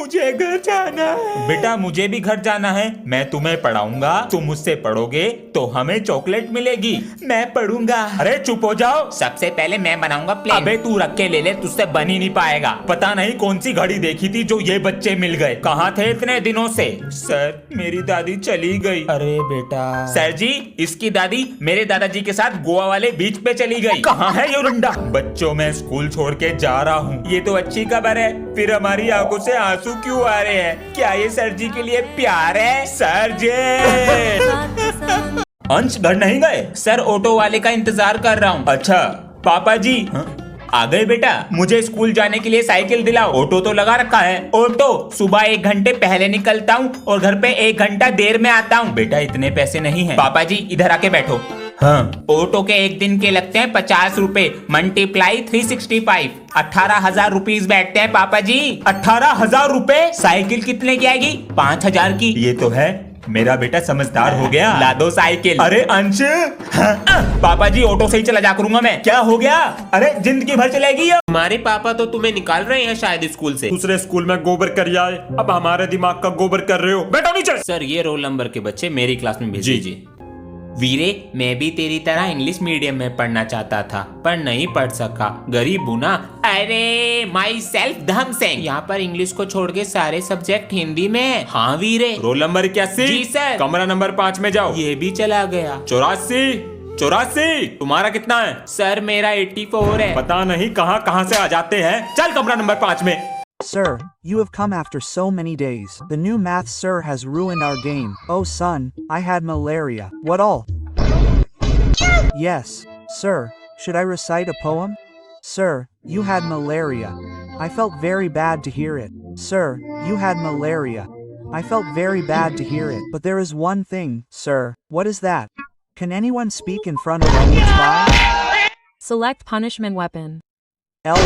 मुझे घर जाना है। बेटा मुझे भी घर जाना है, मैं तुम्हें पढ़ाऊंगा, तुम मुझसे पढ़ोगे तो हमें चॉकलेट मिलेगी। मैं पढ़ूंगा। अरे चुप हो जाओ, सबसे पहले मैं बनाऊंगा प्लेन। अबे तू रख के ले ले, तुझसे बन ही नहीं पाएगा। पता नहीं कौन सी घड़ी देखी थी जो ये बच्चे मिल गए। कहाँ थे इतने दिनों से? सर मेरी दादी चली गई। अरे बेटा। सर जी इसकी दादी मेरे दादाजी के साथ गोवा वाले बीच पे चली गई। कहाँ है ये रुंडा? बच्चों मैं स्कूल छोड़ के जा रहा हूँ। ये तो अच्छी खबर है, फिर हमारी आंखों से आंसू क्यों आ रहे हैं? क्या ये सर जी के लिए प्यार है? सर जी। अंश घर नहीं गए? सर ऑटो वाले का इंतजार कर रहा हूँ। अच्छा पापा जी। आ गए बेटा? मुझे स्कूल जाने के लिए साइकिल दिलाओ। ऑटो तो लगा रखा है। ऑटो सुबह 1 घंटे पहले निकलता हूँ और घर पे 1 घंटा देर में आता हूँ। बेटा इतने पैसे नहीं है। पापा जी इधर आके बैठो। हाँ। ऑटो के 1 दिन के लगते हैं 50 रुपए, मल्टीप्लाई 365, 18,000 रुपीज बैठते हैं पापा जी। 18,000 रुपए? साइकिल कितने की आएगी? 5,000 की। ये तो है, मेरा बेटा समझदार हो गया। ला दो साइकिल। अरे अंश। हाँ। पापा जी ऑटो से ही चला जा करूंगा मैं। क्या हो गया? अरे जिंदगी भर चलेगी। हमारे पापा तो तुम्हें निकाल रहे हैं शायद स्कूल से। दूसरे स्कूल में गोबर कर आए, अब हमारे दिमाग का गोबर कर रहे हो। बैठो नीचे। सर ये रोल नंबर के बच्चे मेरी क्लास में भेज जी। दीजिए। वीरे मैं भी तेरी तरह इंग्लिश मीडियम में पढ़ना चाहता था पर नहीं पढ़ सका, गरीब हूँ ना। अरे माई सेल्फ धम सिंह, यहाँ पर इंग्लिश को छोड़ के सारे सब्जेक्ट हिंदी में है। हाँ वीरे। Roll number 81। जी सर। कमरा नंबर 5 में जाओ। ये भी चला गया। 84। तुम्हारा कितना है? सर मेरा 84 है। पता नहीं कहाँ कहाँ से आ जाते हैं। चल कमरा नंबर 5 में। Sir, you have come after so many days. The new math sir has ruined our game. Oh son, I had malaria. What all? Yes, sir. Should I recite a poem? Sir, you had malaria. I felt very bad to hear it. Sir, you had malaria. I felt very bad to hear it. But there is one thing, sir. What is that? Can anyone speak in front of language 5? Select punishment weapon. L.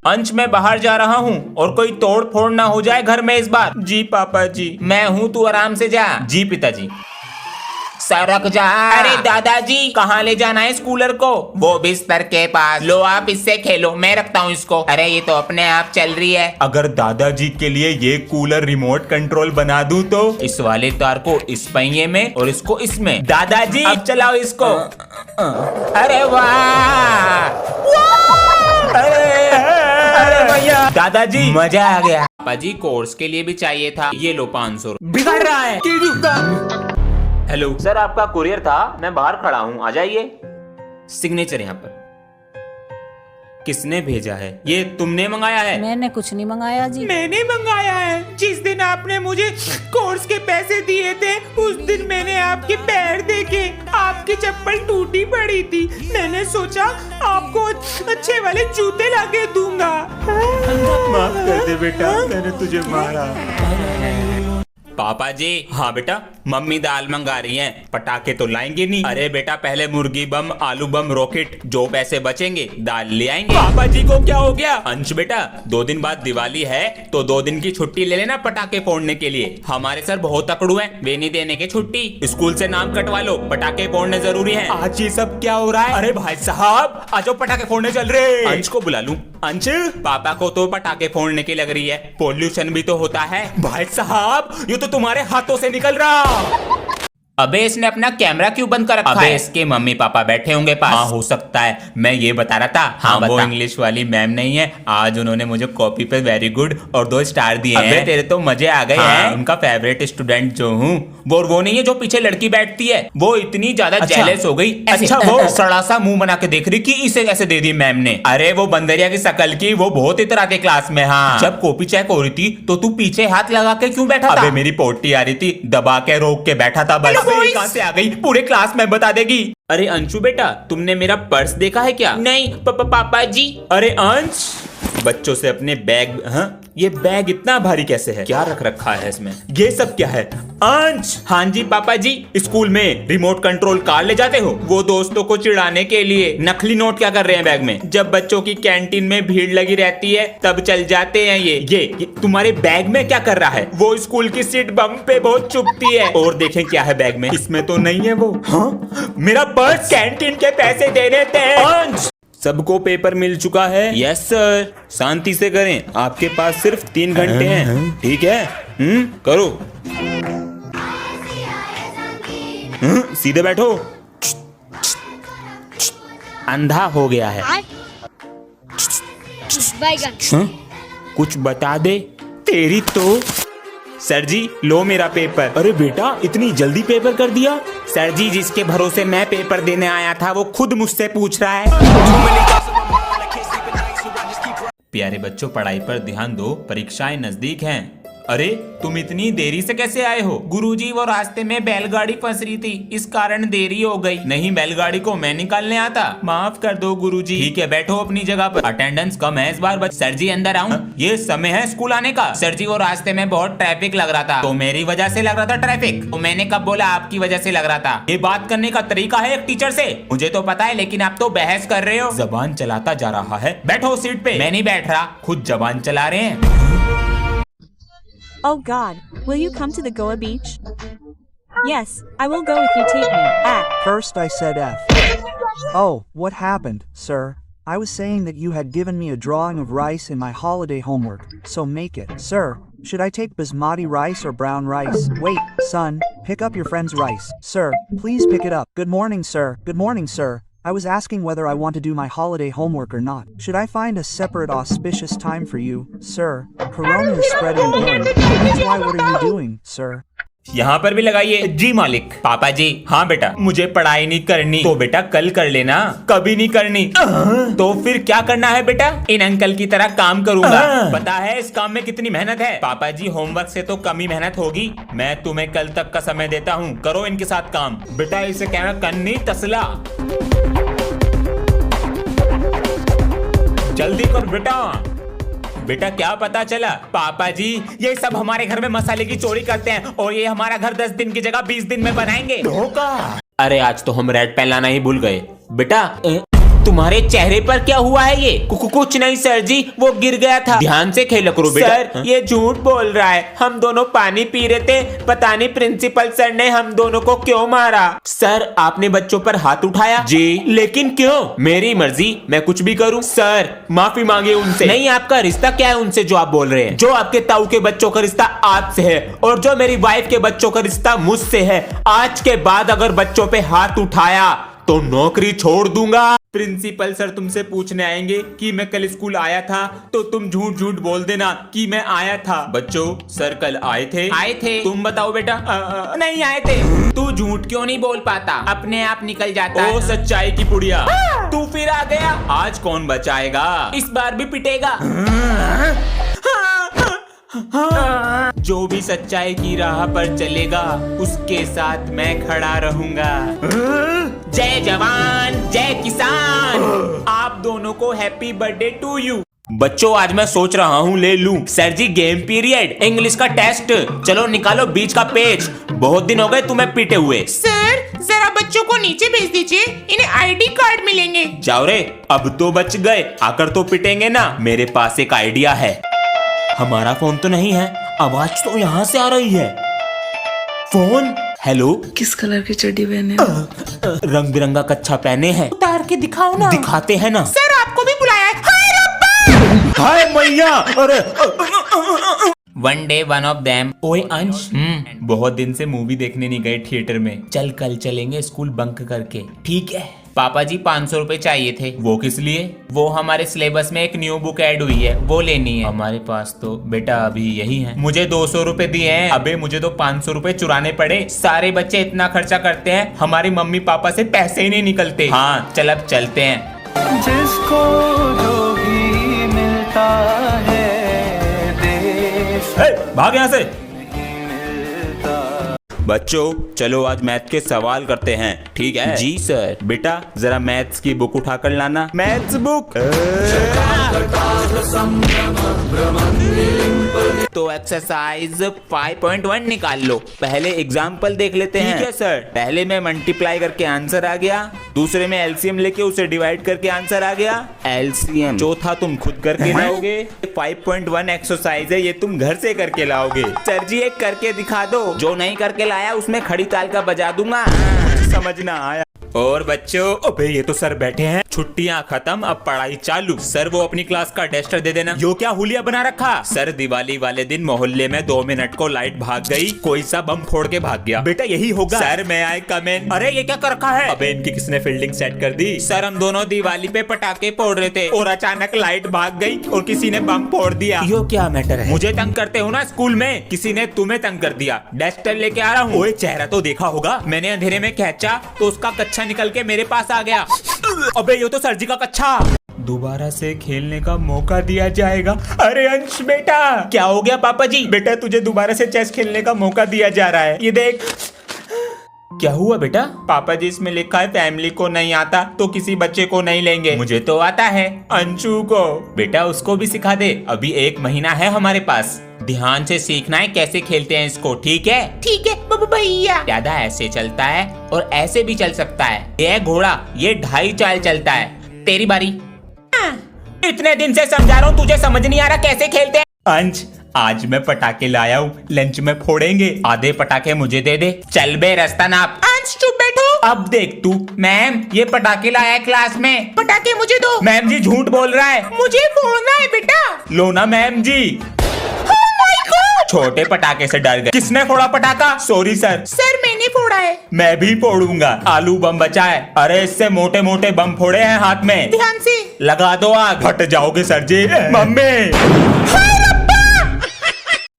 अंश मैं बाहर जा रहा हूँ और कोई तोड़ फोड़ ना हो जाए घर में इस बार। जी पापा जी। मैं हूँ, तू आराम से जा। जी पिताजी। सरक जा। अरे दादाजी कहाँ ले जाना है स्कूलर को? वो बिस्तर के पास। लो आप इससे खेलो, मैं रखता हूँ इसको। अरे ये तो अपने आप चल रही है। अगर दादाजी के लिए ये कूलर रिमोट कंट्रोल बना दूँ तो? इस वाले तार को इस पहिए में और इसको इसमें। दादाजी अब चलाओ इसको। अरे वाह। अरे भैया। दादाजी मजा आ गया। पापा जी कोर्स के लिए भी चाहिए था। ये लो 500। बिगड़ रहा है। हेलो सर, आपका कुरियर था, मैं बाहर खड़ा हूँ, आ जाइए। सिग्नेचर यहाँ पर। किसने भेजा है? ये तुमने मंगाया है? मैंने कुछ नहीं मंगाया जी। मैंने मंगाया है। जिस दिन आपने मुझे कोर्स के पैसे दिए थे उस दिन मैंने आपके पैर देखे, आपकी चप्पल टूटी पड़ी थी। मैंने सोचा आपको अच्छे वाले जूते लाके दूंगा। माफ कर दे बेटा, मैंने तुझे मारा। पापा जी। हाँ बेटा। मम्मी दाल मंगा रही हैं, पटाखे तो लाएंगे नहीं। अरे बेटा पहले मुर्गी बम, आलू बम, रॉकेट, जो पैसे बचेंगे दाल ले आएंगे। पापा जी को क्या हो गया? अंश बेटा 2 दिन बाद दिवाली है तो 2 दिन की छुट्टी ले लेना पटाखे फोड़ने के लिए। हमारे सर बहुत तकड़ू हैं, वे नहीं देने के छुट्टी। स्कूल से नाम कटवा लो, पटाखे फोड़ने जरूरी है। आज ये सब क्या हो रहा है? अरे भाई साहब आज पटाखे फोड़ने चल रहे। अंश को बुला लूं? अंश पापा को तो पटाखे फोड़ने की लग रही है, पोल्यूशन भी तो होता है। भाई साहब ये तो तुम्हारे हाथों से निकल रहा। अबे इसने अपना कैमरा क्यों बंद कर रखा है? इसके मम्मी पापा बैठे होंगे पास। हाँ हो सकता है, मैं ये बता रहा था। हाँ वो इंग्लिश वाली मैम नहीं है, आज उन्होंने मुझे कॉपी पे वेरी गुड और 2 स्टार दिए हैं। तेरे तो मजे आ गए हैं। उनका फेवरेट स्टूडेंट जो हूँ वो नहीं है जो पीछे लड़की बैठती है, वो इतनी ज्यादा जेलस हो गई। अच्छा वो सड़ा सा मुंह बना के देख रही कि इसे कैसे दे दी मैम ने। अरे वो बंदरिया की शकल की, वो बहुत इतराते क्लास में। हाँ जब कॉपी चेक हो रही थी तो तू पीछे हाथ लगा के क्यों बैठा था? अबे मेरी पोटी आ रही थी, दबा के रोक के बैठा था बस। कहाँ से आ गई? पूरे क्लास में बता देगी। अरे अंशु बेटा तुमने मेरा पर्स देखा है क्या? नहीं पापा जी। अरे अंश बच्चों से अपने बैग। हाँ ये बैग इतना भारी कैसे है? क्या रख रखा है इसमें? ये सब क्या है? अंश। हाँ जी पापा जी। स्कूल में रिमोट कंट्रोल कार ले जाते हो? वो दोस्तों को चिढ़ाने के लिए। नकली नोट क्या कर रहे हैं बैग में? जब बच्चों की कैंटीन में भीड़ लगी रहती है तब चल जाते हैं ये तुम्हारे बैग में क्या कर रहा है? वो स्कूल की सीट बम पे बहुत चुभती है। और देखें क्या है बैग में? इसमें तो नहीं है वो। हाँ मेरा पर्स, कैंटीन के पैसे देने थे। अंश सबको पेपर मिल चुका है? Yes sir. शांति से करें, आपके पास सिर्फ 3 घंटे हैं, ठीक है? करो। सीधे बैठो। अंधा हो गया है। कुछ बता दे। तेरी तो। सर जी लो मेरा पेपर। अरे बेटा, इतनी जल्दी पेपर कर दिया? सर जी जिसके भरोसे मैं पेपर देने आया था वो खुद मुझसे पूछ रहा है। प्यारे बच्चों, पढ़ाई पर ध्यान दो, परीक्षाएं नजदीक हैं। अरे तुम इतनी देरी से कैसे आए हो? गुरुजी, वो रास्ते में बैलगाड़ी फंस रही थी, इस कारण देरी हो गई। नहीं, बैलगाड़ी को मैं निकालने आता। माफ कर दो गुरुजी। ठीक है, बैठो अपनी जगह पर। अटेंडेंस कम है इस बार। सर जी अंदर आऊं? ये समय है स्कूल आने का। सर जी वो रास्ते में बहुत ट्रैफिक लग रहा था। तो मेरी वजह से लग रहा था ट्रैफिक? तो मैंने कब बोला आपकी वजह से लग रहा था? ये बात करने का तरीका है एक टीचर से? मुझे तो पता है, लेकिन आप तो बहस कर रहे हो। जबान चलाता जा रहा है। बैठो सीट पे। मैं नहीं बैठ रहा। खुद जबान चला रहे हैं। Oh God, will you come to the Goa beach? Yes, I will go if you take me. First I said F. Oh, what happened, sir? I was saying that you had given me a drawing of rice in my holiday homework, so make it. Sir, should I take basmati rice or brown rice? Wait, son, pick up your friend's rice. Sir, please pick it up. Good morning, sir. Good morning, sir. I was asking whether I want to do my holiday homework or not. Should I find a separate auspicious time for you, sir? Corona is spreading again. That's why what are you doing, sir? यहाँ पर भी लगाइए। जी मालिक। पापा जी। हाँ बेटा। मुझे पढ़ाई नहीं करनी। तो बेटा कल कर लेना। कभी नहीं करनी। तो फिर क्या करना है बेटा? इन अंकल की तरह काम करूंगा। पता है इस काम में कितनी मेहनत है? पापा जी होमवर्क से तो कम ही मेहनत होगी। मैं तुम्हें कल तक का समय देता हूँ, करो इनके साथ काम। बेटा इसे कहना कन्नी तसला। जल्दी कर बेटा। बेटा क्या पता चला? पापा जी ये सब हमारे घर में मसाले की चोरी करते हैं और ये हमारा घर 10 दिन की जगह 20 दिन में बनाएंगे। धोखा। अरे आज तो हम रेड पेन लाना ही भूल गए। बेटा तुम्हारे चेहरे पर क्या हुआ है? ये कुछ नहीं सर जी, वो गिर गया था। ध्यान से खेला करो बेटा। सर ये झूठ बोल रहा है। हम दोनों पानी पी रहे थे, पता नहीं प्रिंसिपल सर ने हम दोनों को क्यों मारा। सर आपने बच्चों पर हाथ उठाया? जी। लेकिन क्यों? मेरी मर्जी, मैं कुछ भी करूं। सर माफी मांगे उनसे। नहीं, आपका रिश्ता क्या है उनसे जो आप बोल रहे हैं? जो आपके ताऊ के बच्चों का रिश्ता आपसे है और जो मेरी वाइफ के बच्चों का रिश्ता मुझसे है। आज के बाद अगर बच्चों पे हाथ उठाया तो नौकरी छोड़ दूंगा। प्रिंसिपल सर तुमसे पूछने आएंगे कि मैं कल स्कूल आया था, तो तुम झूठ झूठ बोल देना कि मैं आया था। बच्चों सर कल आए थे? आए थे। तुम बताओ बेटा। नहीं आए थे। तू झूठ क्यों नहीं बोल पाता? अपने आप निकल जाता है। ओ सच्चाई की पुड़िया। तू फिर आ गया। आज कौन बचाएगा? इस बार भी पिटेगा। जो भी सच्चाई की राह पर चलेगा उसके साथ मैं खड़ा रहूंगा। जय जवान जय किसान। आप दोनों को हैप्पी बर्थडे टू यू। बच्चों आज मैं सोच रहा हूँ ले लूं। सर जी गेम पीरियड, इंग्लिश का टेस्ट। चलो निकालो बीच का पेज। बहुत दिन हो गए तुम्हें पीटे हुए। सर जरा बच्चों को नीचे भेज दीजिए, इन्हें आईडी कार्ड मिलेंगे। जाओ रे, अब तो बच गए, आकर तो पिटेंगे ना। मेरे पास एक आइडिया है। हमारा फोन तो नहीं है, आवाज तो यहाँ से आ रही है। फोन। हेलो। किस कलर की चड्डी पहने? रंग बिरंगा कच्छा पहने हैं। उतार के दिखाओ ना। दिखाते हैं ना। सर आपको भी बुलाया है। हाय रब्बा! हाय मैया। अरे one day one of them. ओए अंश, बहुत दिन से मूवी देखने नहीं गए थिएटर में। चल कल चलेंगे स्कूल बंक करके। ठीक है। पापा जी 500 रुपए चाहिए थे। वो किस लिए? वो हमारे सिलेबस में एक न्यू बुक ऐड हुई है, वो लेनी है। हमारे पास तो बेटा अभी यही है। मुझे 200 रुपए दिए हैं। अबे मुझे तो 500 रुपए चुराने पड़े। सारे बच्चे इतना खर्चा करते हैं, हमारी मम्मी पापा से पैसे ही नहीं निकलते। हाँ चल अब चलते हैं। जिसको जो भी मिलता है देश भाग यहाँ से। बच्चों चलो आज मैथ के सवाल करते हैं, ठीक है? जी सर। बेटा जरा मैथ्स की बुक उठा कर लाना। Maths book. तो एक्सरसाइज 5.1 निकाल लो। पहले एग्जाम्पल देख लेते हैं। ठीक है सर। पहले में मल्टीप्लाई करके आंसर आ गया, दूसरे में एलसीएम लेके उसे डिवाइड करके आंसर आ गया। एलसीएम चौथा तुम खुद करके लाओगे। 5.1 एक्सरसाइज है, ये तुम घर से करके लाओगे। सर जी एक करके दिखा दो। जो नहीं करके लाया उसमें खड़ी ताल का बजा दूंगा। समझ ना आया। और बच्चों, अबे ये तो सर बैठे हैं। छुट्टियां खत्म, अब पढ़ाई चालू। सर वो अपनी क्लास का डस्टर दे देना। यो क्या हुलिया बना रखा? सर दिवाली वाले दिन मोहल्ले में 2 मिनट को लाइट भाग गई, कोई सा बम फोड़ के भाग गया। बेटा यही होगा। सर मैं आए कम इन। अरे ये क्या कर रखा है? अबे इनकी किसने फील्डिंग सेट कर दी? सर हम दोनों दिवाली पे पटाखे फोड़ रहे थे और अचानक लाइट भाग गई और किसी ने बम फोड़ दिया। यो क्या मैटर है? मुझे तंग करते हो ना स्कूल में, किसी ने तुम्हें तंग कर दिया। डस्टर लेके आ रहा हूँ। ओए चेहरा तो देखा होगा, मैंने अंधेरे में खींचा तो उसका कच्छा निकल के मेरे पास आ गया। अबे ये तो सर जी का कच्छा। दोबारा से खेलने का मौका दिया जाएगा। अरे अंश बेटा। क्या हो गया पापा जी? बेटा तुझे दोबारा से चेस खेलने का मौका दिया जा रहा है, ये देख। क्या हुआ बेटा? पापा जी इसमें लिखा है फैमिली को नहीं आता तो किसी बच्चे को नहीं लेंगे। मुझे तो आता है, अंशु को। बेटा उसको भी सिखा दे, अभी 1 महीना है हमारे पास। ध्यान से सीखना है कैसे खेलते हैं इसको, ठीक है? ठीक है भैया। ज्यादा ऐसे चलता है और ऐसे भी चल सकता है। ये घोड़ा ये 2.5 चाल चलता है। तेरी बारी। इतने दिन से समझा रहा हूँ, तुझे समझ नहीं आ रहा कैसे खेलते हैं? अंश आज मैं पटाखे लाया हूँ, लंच में फोड़ेंगे। आधे पटाखे मुझे दे दे। चल बे रास्ता नाप। अंश चुप बैठो। अब देख तू। मैम ये पटाखे लाया है क्लास में। पटाखे मुझे दो। मैम जी झूठ बोल रहा है। मुझे फोड़ना है बेटा। लो ना मैम जी। छोटे पटाखे से डर गए। किसने फोड़ा पटाखा? Sorry sir. सर मैंने फोड़ा है। मैं भी फोड़ूंगा। आलू बम बचा है। अरे इससे मोटे मोटे बम फोड़े हैं हाथ में। ध्यान से लगा दो आग। फट जाओगे sir ji. Mummy.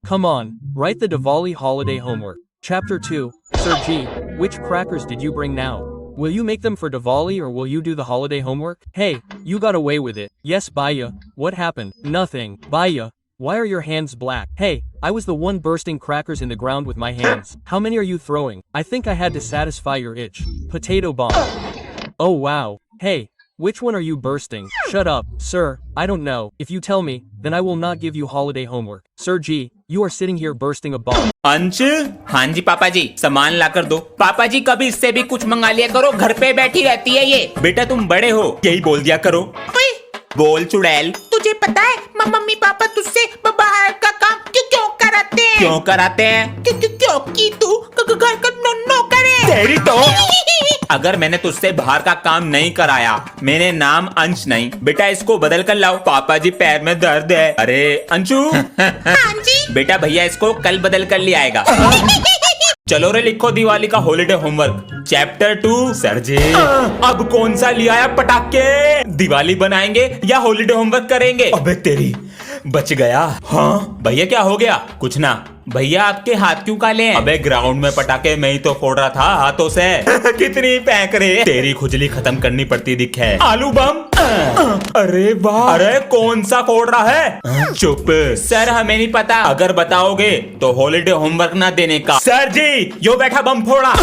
Come on, write the Diwali holiday homework. Chapter 2, Sir G, which crackers did you bring now? Will you make them for Diwali or will you do the holiday homework? Hey, you got away with it. Yes, Baya. What happened? Nothing. Baya, why are your hands black? Hey, I was the one bursting crackers in the ground with my hands. How many are you throwing? I think I had to satisfy your itch. Potato bomb. Oh wow. Hey. Which one are you bursting? Shut up, sir. I don't know. If you tell me, then I will not give you holiday homework. Sir G, you are sitting here bursting a bomb. अंश। हाँ जी पापा जी, सामान ला कर दो। पापा जी कभी इससे भी कुछ मंगा लिया करो, घर पे बैठी रहती है ये। बेटा तुम बड़े हो, यही बोल दिया करो। ओए, बोल चुड़ैल। तुझे पता है मम्मी पापा तुझसे बाहर का काम क्यों कराते हैं? क्यों कराते हैं? क्योंकि तू घर का नौकर है। तेरी तो। अगर मैंने तुझसे बाहर का काम नहीं कराया, मेरे नाम अंश नहीं। बेटा इसको बदल कर लाओ, पापा जी पैर में दर्द है। अरे अंशु। हाँ जी। बेटा भैया इसको कल बदल कर ले आएगा। चलो रे लिखो दिवाली का हॉलिडे होमवर्क। चैप्टर 2। सर जी अब कौन सा लिया है पटाखे? दिवाली बनाएंगे या हॉलिडे होमवर्क करेंगे? अबे तेरी, बच गया। हाँ भैया क्या हो गया? कुछ ना। भैया आपके हाथ क्यों काले हैं? अबे ग्राउंड में पटाखे मैं ही तो फोड़ रहा था हाथों से। कितनी फेंक रहे? तेरी खुजली खत्म करनी पड़ती दिखे। आलू बम। अरे वाह। अरे कौन सा फोड़ रहा है? चुप। सर हमें नहीं पता। अगर बताओगे तो हॉलिडे होमवर्क ना देने का। सर जी यो बैठा बम फोड़ा।